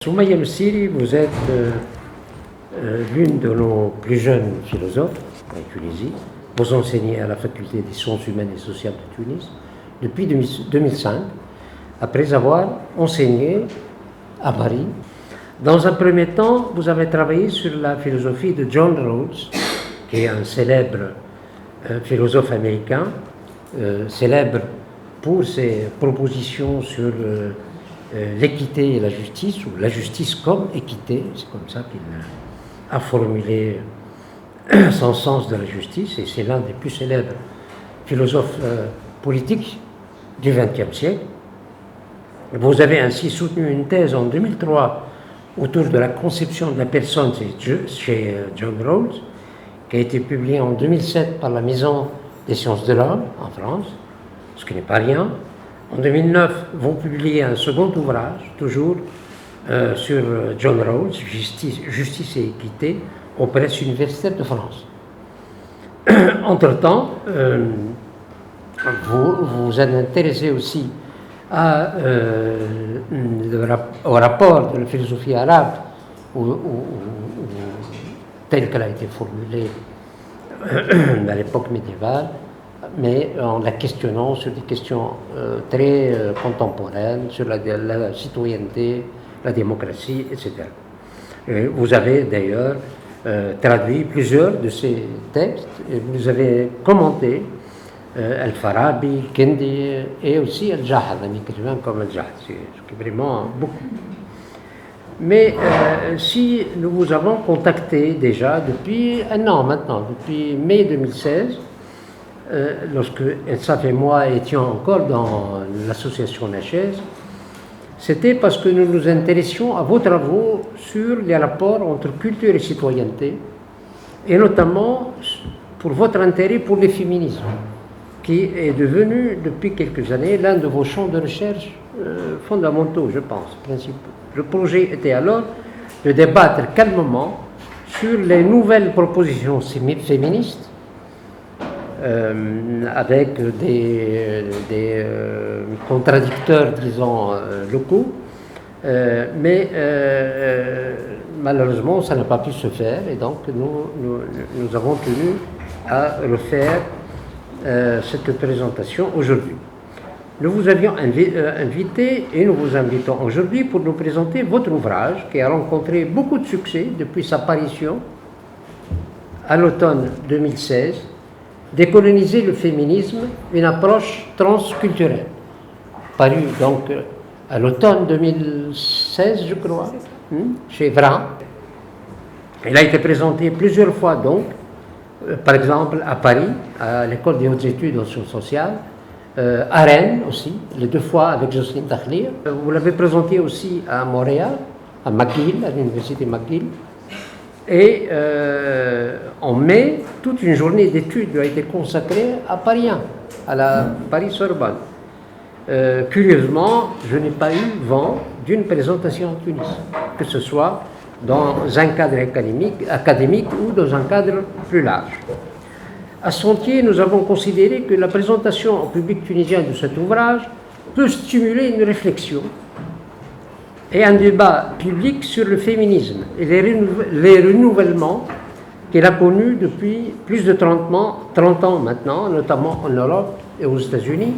Soumaïa El-Siri, vous êtes l'une de nos plus jeunes philosophes en Tunisie. Vous enseignez à la faculté des sciences humaines et sociales de Tunis depuis 2005, après avoir enseigné à Paris. Dans un premier temps, vous avez travaillé sur la philosophie de John Rawls, qui est un célèbre philosophe américain, célèbre pour ses propositions sur l'équité et la justice, ou la justice comme équité, c'est comme ça qu'il a formulé son sens de la justice, et c'est l'un des plus célèbres philosophes politiques du XXe siècle. Vous avez ainsi soutenu une thèse en 2003 autour de la conception de la personne chez John Rawls, qui a été publiée en 2007 par la Maison des sciences de l'homme en France, ce qui n'est pas rien. En 2009, vous publiez un second ouvrage, toujours sur John Rawls, Justice et équité, aux presses universitaires de France. Entre-temps, vous vous êtes intéressé aussi au rapport de la philosophie arabe, telle qu'elle a été formulée à l'époque médiévale, mais en la questionnant sur des questions très contemporaines, sur la citoyenneté, la démocratie, etc. Et vous avez d'ailleurs traduit plusieurs de ces textes, et vous avez commenté Al-Farabi, Kendi et aussi Al-Jahad, un écrivain comme Al-Jahad, ce qui est vraiment beaucoup. Mais si nous vous avons contacté déjà depuis un an maintenant, depuis mai 2016, lorsque Ensaf et moi étions encore dans l'association Nachez, c'était parce que nous nous intéressions à vos travaux sur les rapports entre culture et citoyenneté, et notamment pour votre intérêt pour le féminisme, qui est devenu depuis quelques années l'un de vos champs de recherche fondamentaux, je pense, principaux. Le projet était alors de débattre calmement sur les nouvelles propositions féministes, avec des contradicteurs, disons, locaux, mais malheureusement, ça n'a pas pu se faire, et donc nous avons tenu à refaire cette présentation aujourd'hui. Nous vous avions invité, et nous vous invitons aujourd'hui pour nous présenter votre ouvrage, qui a rencontré beaucoup de succès depuis sa parution à l'automne 2016, Décoloniser le féminisme, une approche transculturelle, paru donc à l'automne 2016, je crois, chez Vran. Il a été présenté plusieurs fois donc, par exemple à Paris, à l'école des hautes études en sciences sociales, à Rennes aussi, les deux fois avec Jocelyne Dakhlir. Vous l'avez présenté aussi à Montréal, à McGill, à l'université McGill. Et en mai, toute une journée d'études a été consacrée à Paris 1, à la Paris-Sorbonne. Curieusement, je n'ai pas eu vent d'une présentation en Tunis, que ce soit dans un cadre académique ou dans un cadre plus large. À Sentier, nous avons considéré que la présentation au public tunisien de cet ouvrage peut stimuler une réflexion et un débat public sur le féminisme et les renouvellements qu'il a connus depuis plus de 30 ans maintenant, notamment en Europe et aux États-Unis,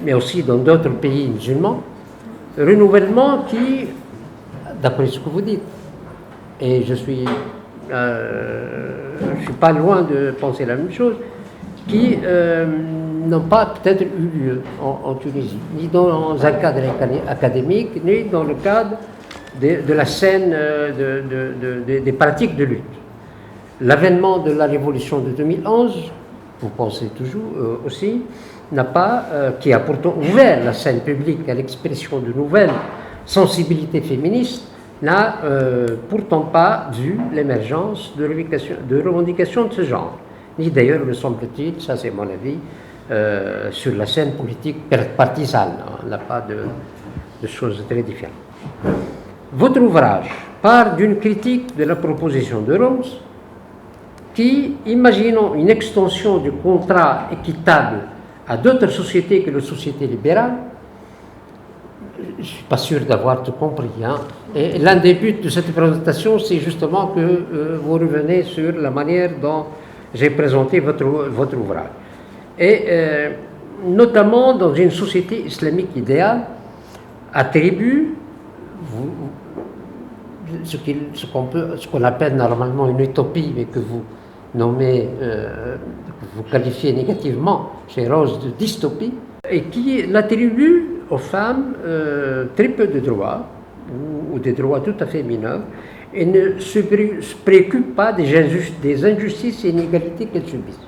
mais aussi dans d'autres pays musulmans. Renouvellement qui, d'après ce que vous dites, et je suis pas loin de penser la même chose, qui n'ont pas peut-être eu lieu en Tunisie, ni dans un cadre académique, ni dans le cadre de la scène des pratiques de lutte. L'avènement de la révolution de 2011, vous pensez toujours aussi, qui a pourtant ouvert la scène publique à l'expression de nouvelles sensibilités féministes, n'a pourtant pas vu l'émergence de revendications de ce genre. Ni d'ailleurs, me semble-t-il, ça c'est mon avis, sur la scène politique partisane. On n'a pas de choses très différentes. Votre ouvrage part d'une critique de la proposition de Rawls qui, imaginons une extension du contrat équitable à d'autres sociétés que les sociétés libérales, ne suis pas sûr d'avoir tout compris. Hein. Et l'un des buts de cette présentation, c'est justement que vous revenez sur la manière dont j'ai présenté votre ouvrage. Et notamment dans une société islamique idéale, attribue ce qu'on appelle normalement une utopie, mais que vous nommez, que vous qualifiez négativement chez Rose de dystopie, et qui l'attribue aux femmes très peu de droits, ou des droits tout à fait mineurs, et ne se préoccupe pas des injustices et inégalités qu'elles subissent.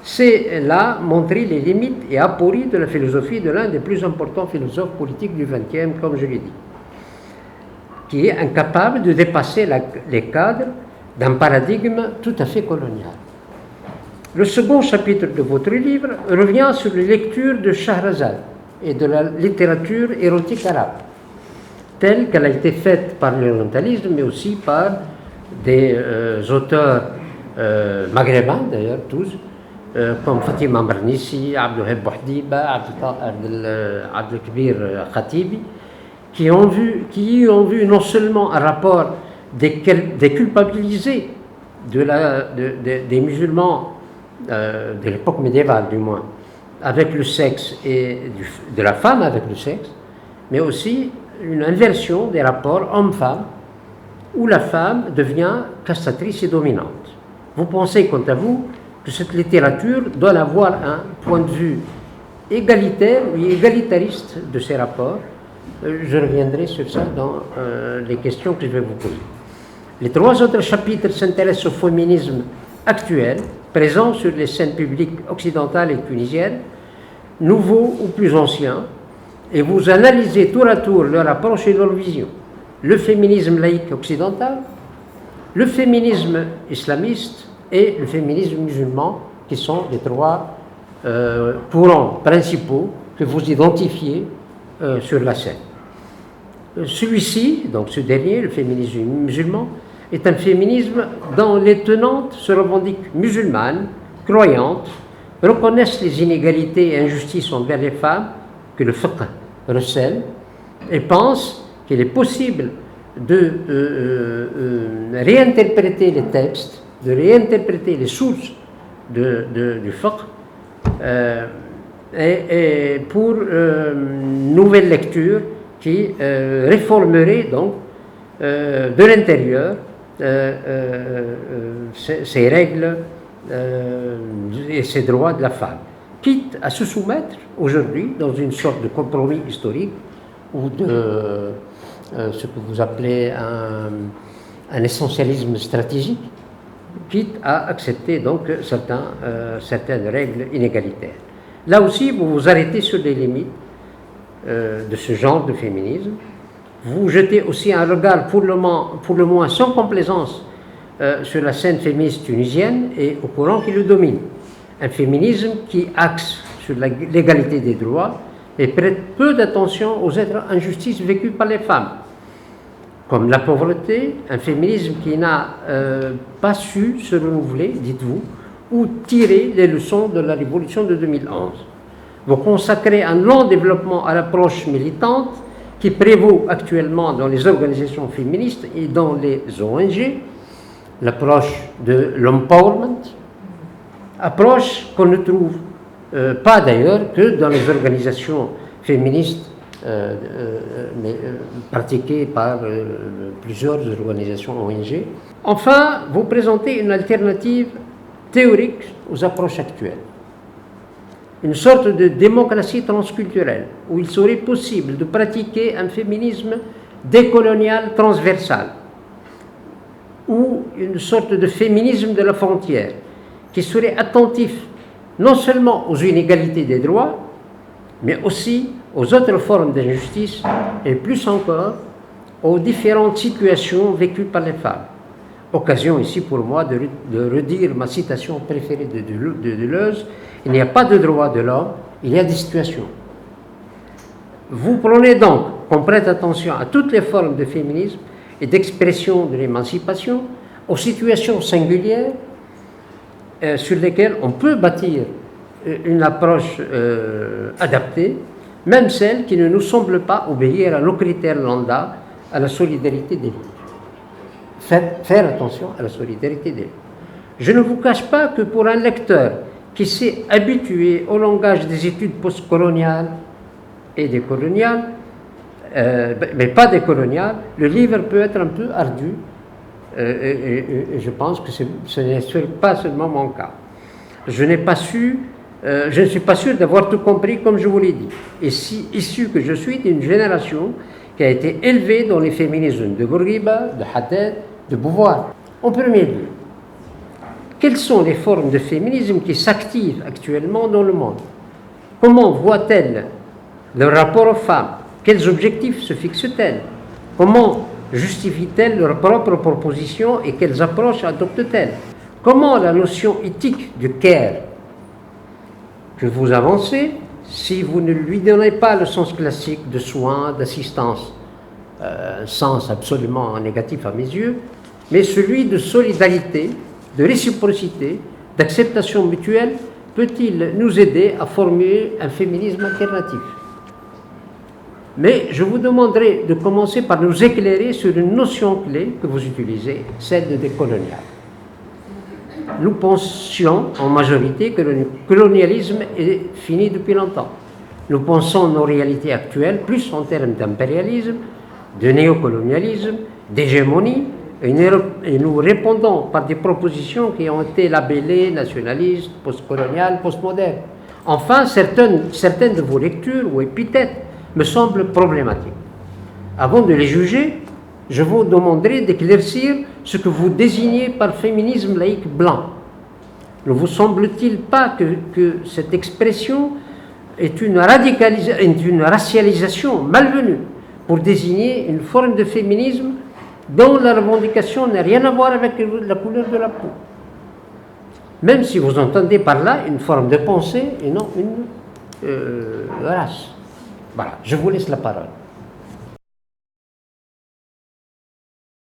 C'est là montrer les limites et apories de la philosophie de l'un des plus importants philosophes politiques du XXe, comme je l'ai dit, qui est incapable de dépasser les cadres d'un paradigme tout à fait colonial. Le second chapitre de votre livre revient sur les lectures de Shahrazad et de la littérature érotique arabe, telle qu'elle a été faite par l'orientalisme, mais aussi par des auteurs maghrébins, d'ailleurs tous, comme Fatima Mernissi, Abdelwahab Bouhdiba, Abdelkbir Khatibi, qui ont vu non seulement un rapport déculpabilisé des musulmans de l'époque médiévale du moins, avec le sexe et de la femme avec le sexe, mais aussi une inversion des rapports homme-femme, où la femme devient castratrice et dominante. Vous pensez, quant à vous, que cette littérature doit avoir un point de vue égalitaire et égalitariste de ces rapports. Je reviendrai sur ça dans les questions que je vais vous poser. Les trois autres chapitres s'intéressent au féminisme actuel, présent sur les scènes publiques occidentales et tunisiennes, nouveaux ou plus anciens, et vous analysez tour à tour leur approche et leur vision. Le féminisme laïque occidental, le féminisme islamiste et le féminisme musulman, qui sont les trois courants principaux que vous identifiez sur la scène. Celui-ci, donc ce dernier, le féminisme musulman, est un féminisme dont les tenantes se revendiquent musulmanes, croyantes, reconnaissent les inégalités et injustices envers les femmes que le fiqh recèle et pensent qu'il est possible de réinterpréter les textes, de réinterpréter les sources du fiqh et pour une nouvelle lecture qui réformerait donc de l'intérieur ces règles et ces droits de la femme, quitte à se soumettre aujourd'hui dans une sorte de compromis historique ou de ce que vous appelez un essentialisme stratégique, quitte à accepter donc certaines règles inégalitaires. Là aussi, vous vous arrêtez sur les limites de ce genre de féminisme. Vous jetez aussi un regard pour le moins sans complaisance sur la scène féministe tunisienne et au courant qui le domine. Un féminisme qui axe sur l'égalité des droits et prête peu d'attention aux injustices vécues par les femmes, comme la pauvreté, un féminisme qui n'a pas su se renouveler, dites-vous, ou tirer les leçons de la révolution de 2011. Vous consacrez un long développement à l'approche militante qui prévaut actuellement dans les organisations féministes et dans les ONG, l'approche de l'empowerment, approche qu'on ne trouve pas d'ailleurs que dans les organisations féministes pratiquées par plusieurs organisations ONG. Enfin, vous présentez une alternative théorique aux approches actuelles. Une sorte de démocratie transculturelle, où il serait possible de pratiquer un féminisme décolonial transversal, ou une sorte de féminisme de la frontière, qui serait attentif non seulement aux inégalités des droits, mais aussi aux autres formes d'injustice, et plus encore aux différentes situations vécues par les femmes. Occasion ici pour moi de redire ma citation préférée de Deleuze: il n'y a pas de droit de l'homme, il y a des situations. Vous prenez donc qu'on prête attention à toutes les formes de féminisme et d'expression de l'émancipation, aux situations singulières sur lesquelles on peut bâtir une approche adaptée, même celles qui ne nous semblent pas obéir à nos critères lambda, à la solidarité des luttes. Faire attention à la solidarité des luttes. Je ne vous cache pas que pour un lecteur qui s'est habitué au langage des études postcoloniales et décoloniales, mais pas décoloniales, le livre peut être un peu ardu, et je pense que ce n'est pas seulement mon cas. Je ne suis pas sûr d'avoir tout compris comme je vous l'ai dit, et issu que je suis d'une génération qui a été élevée dans les féminismes de Bourguiba, de Haddad, de Beauvoir. En premier lieu, quelles sont les formes de féminisme qui s'activent actuellement dans le monde? Comment voient-elles le rapport aux femmes? Quels objectifs se fixent-elles? Comment justifient-elles leurs propres propositions et quelles approches adoptent-elles? Comment la notion éthique du care que vous avancez, si vous ne lui donnez pas le sens classique de soins, d'assistance, un sens absolument négatif à mes yeux, mais celui de solidarité, de réciprocité, d'acceptation mutuelle, peut-il nous aider à formuler un féminisme alternatif? Mais je vous demanderai de commencer par nous éclairer sur une notion clé que vous utilisez, celle de décolonial. Nous pensions en majorité que le colonialisme est fini depuis longtemps. Nous pensons nos réalités actuelles plus en termes d'impérialisme, de néocolonialisme, d'hégémonie, et nous répondons par des propositions qui ont été labellées nationalistes, postcoloniales, postmodernes. Enfin, certaines de vos lectures ou épithètes me semblent problématiques. Avant de les juger, je vous demanderai d'éclaircir ce que vous désignez par féminisme laïque blanc. Ne vous semble-t-il pas que cette expression est une racialisation malvenue pour désigner une forme de féminisme dont la revendication n'a rien à voir avec la couleur de la peau? Même si vous entendez par là une forme de pensée et non une race. Voilà, je vous laisse la parole.